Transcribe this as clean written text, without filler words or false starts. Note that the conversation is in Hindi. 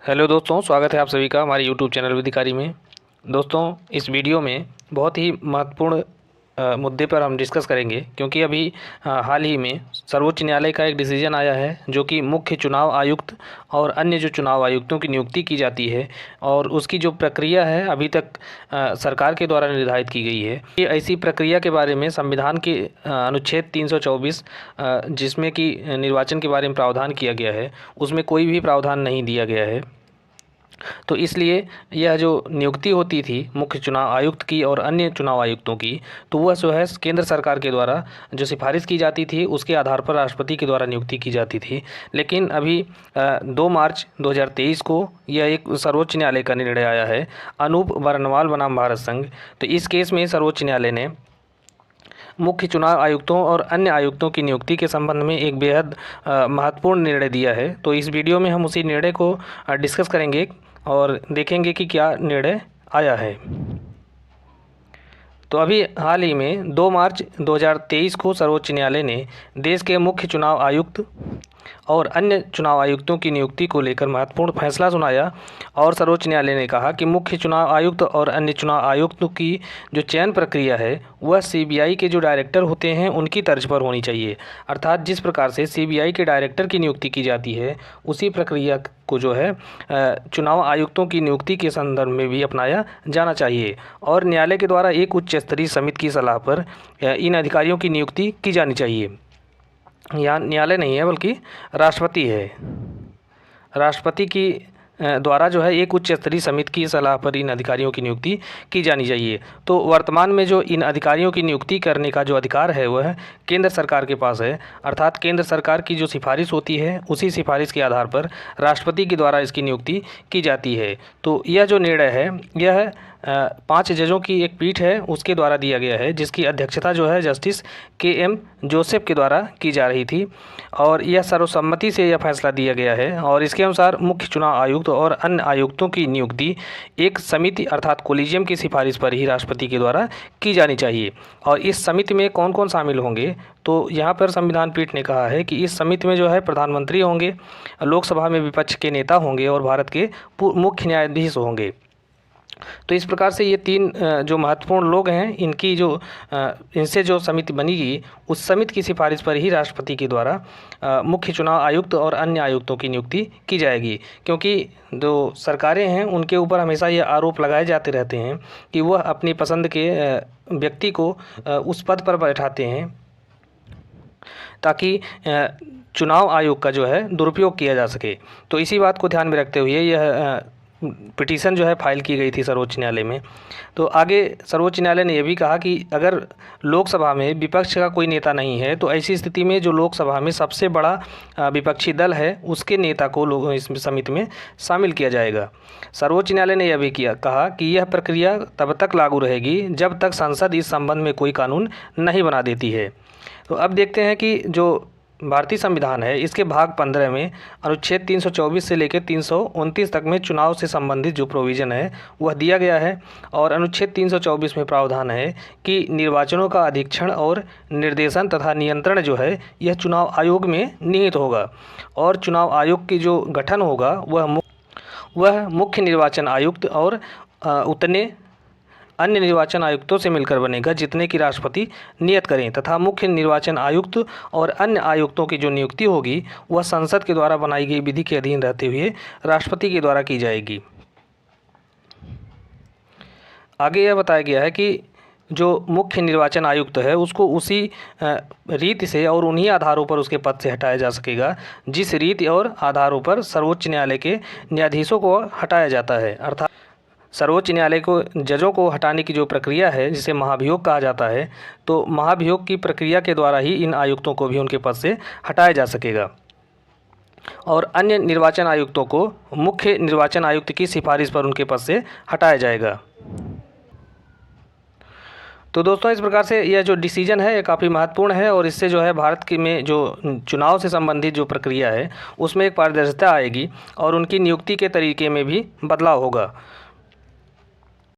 हेलो दोस्तों, स्वागत है आप सभी का हमारे यूट्यूब चैनल विधिकारी में। दोस्तों, इस वीडियो में बहुत ही महत्वपूर्ण मुद्दे पर हम डिस्कस करेंगे, क्योंकि अभी हाल ही में सर्वोच्च न्यायालय का एक डिसीजन आया है जो कि मुख्य चुनाव आयुक्त और अन्य जो चुनाव आयुक्तों की नियुक्ति की जाती है और उसकी जो प्रक्रिया है अभी तक सरकार के द्वारा निर्धारित की गई है। ये ऐसी प्रक्रिया के बारे में संविधान के अनुच्छेद 324 जिसमें कि निर्वाचन के बारे में प्रावधान किया गया है, उसमें कोई भी प्रावधान नहीं दिया गया है। तो इसलिए यह जो नियुक्ति होती थी मुख्य चुनाव आयुक्त की और अन्य चुनाव आयुक्तों की, तो वह जो है केंद्र सरकार के द्वारा जो सिफारिश की जाती थी उसके आधार पर राष्ट्रपति के द्वारा नियुक्ति की जाती थी। लेकिन अभी 2 मार्च 2023 को यह एक सर्वोच्च न्यायालय का निर्णय आया है, अनूप वर्णवाल बनाम भारत संघ। तो इस केस में सर्वोच्च न्यायालय ने मुख्य चुनाव आयुक्तों और अन्य आयुक्तों की नियुक्ति के संबंध में एक बेहद महत्वपूर्ण निर्णय दिया है। तो इस वीडियो में हम उसी निर्णय को डिस्कस करेंगे और देखेंगे कि क्या निर्णय आया है। तो अभी हाल ही में 2 मार्च 2023 को सर्वोच्च न्यायालय ने देश के मुख्य चुनाव आयुक्त और अन्य चुनाव आयुक्तों की नियुक्ति को लेकर महत्वपूर्ण फैसला सुनाया और सर्वोच्च न्यायालय ने कहा कि मुख्य चुनाव आयुक्त और अन्य चुनाव आयुक्तों की जो चयन प्रक्रिया है वह सीबीआई के जो डायरेक्टर होते हैं उनकी तर्ज पर होनी चाहिए। अर्थात जिस प्रकार से सीबीआई के डायरेक्टर की नियुक्ति की जाती है उसी प्रक्रिया को जो है चुनाव आयुक्तों की नियुक्ति के संदर्भ में भी अपनाया जाना चाहिए और न्यायालय के द्वारा एक उच्च स्तरीय समिति की सलाह पर इन अधिकारियों की नियुक्ति की जानी चाहिए। यहाँ न्यायालय नहीं है बल्कि राष्ट्रपति है। राष्ट्रपति की द्वारा जो है एक उच्च स्तरीय समिति की सलाह पर इन अधिकारियों की नियुक्ति की जानी चाहिए। तो वर्तमान में जो इन अधिकारियों की नियुक्ति करने का जो अधिकार है वह केंद्र सरकार के पास है। अर्थात केंद्र सरकार की जो सिफारिश होती है उसी सिफारिश के आधार पर राष्ट्रपति के द्वारा इसकी नियुक्ति की जाती है। तो यह जो निर्णय है यह 5 जजों की एक पीठ है उसके द्वारा दिया गया है, जिसकी अध्यक्षता जो है जस्टिस के.एम. जोसेफ के द्वारा की जा रही थी और यह सर्वसम्मति से यह फैसला दिया गया है। और इसके अनुसार मुख्य चुनाव आयुक्त और अन्य आयुक्तों की नियुक्ति एक समिति अर्थात कोलिजियम की सिफारिश पर ही राष्ट्रपति के द्वारा की जानी चाहिए। और इस समिति में कौन कौन शामिल होंगे, तो यहाँ पर संविधान पीठ ने कहा है कि इस समिति में जो है प्रधानमंत्री होंगे, लोकसभा में विपक्ष के नेता होंगे और भारत के मुख्य न्यायाधीश होंगे। तो इस प्रकार से ये 3 जो महत्वपूर्ण लोग हैं इनकी जो इनसे जो समिति बनेगी उस समिति की सिफारिश पर ही राष्ट्रपति के द्वारा मुख्य चुनाव आयुक्त और अन्य आयुक्तों की नियुक्ति की जाएगी। क्योंकि जो सरकारें हैं उनके ऊपर हमेशा ये आरोप लगाए जाते रहते हैं कि वह अपनी पसंद के व्यक्ति को उस पद पर बैठाते हैं ताकि चुनाव आयोग का जो है दुरुपयोग किया जा सके। तो इसी बात को ध्यान में रखते हुए यह पिटीशन जो है फाइल की गई थी सर्वोच्च न्यायालय में। तो आगे सर्वोच्च न्यायालय ने यह भी कहा कि अगर लोकसभा में विपक्ष का कोई नेता नहीं है तो ऐसी स्थिति में जो लोकसभा में सबसे बड़ा विपक्षी दल है उसके नेता को लोग इस समिति में शामिल किया जाएगा। सर्वोच्च न्यायालय ने यह भी कहा कि यह प्रक्रिया तब तक लागू रहेगी जब तक संसद इस संबंध में कोई कानून नहीं बना देती है। तो अब देखते हैं कि जो भारतीय संविधान है इसके भाग 15 में अनुच्छेद 324 से लेकर 329 तक में चुनाव से संबंधित जो प्रोविज़न है वह दिया गया है। और अनुच्छेद 324 में प्रावधान है कि निर्वाचनों का अधीक्षण और निर्देशन तथा नियंत्रण जो है यह चुनाव आयोग में निहित होगा और चुनाव आयोग की जो गठन होगा वह मुख्य निर्वाचन आयुक्त और उतने अन्य निर्वाचन आयुक्तों से मिलकर बनेगा जितने की राष्ट्रपति नियत करें, तथा मुख्य निर्वाचन आयुक्त और अन्य आयुक्तों की जो नियुक्ति होगी वह संसद के द्वारा बनाई गई विधि के अधीन रहते हुए राष्ट्रपति के द्वारा की जाएगी। आगे यह बताया गया है कि जो मुख्य निर्वाचन आयुक्त है उसको उसी रीति से और उन्हीं आधारों पर उसके पद से हटाया जा सकेगा जिस रीति और आधारों पर सर्वोच्च न्यायालय के न्यायाधीशों को हटाया जाता है। अर्थात सर्वोच्च न्यायालय को जजों को हटाने की जो प्रक्रिया है जिसे महाभियोग कहा जाता है, तो महाभियोग की प्रक्रिया के द्वारा ही इन आयुक्तों को भी उनके पद से हटाया जा सकेगा और अन्य निर्वाचन आयुक्तों को मुख्य निर्वाचन आयुक्त की सिफारिश पर उनके पद से हटाया जाएगा। तो दोस्तों, इस प्रकार से यह जो डिसीजन है ये काफ़ी महत्वपूर्ण है और इससे जो है भारत की में जो चुनाव से संबंधित जो प्रक्रिया है उसमें एक पारदर्शिता आएगी और उनकी नियुक्ति के तरीके में भी बदलाव होगा।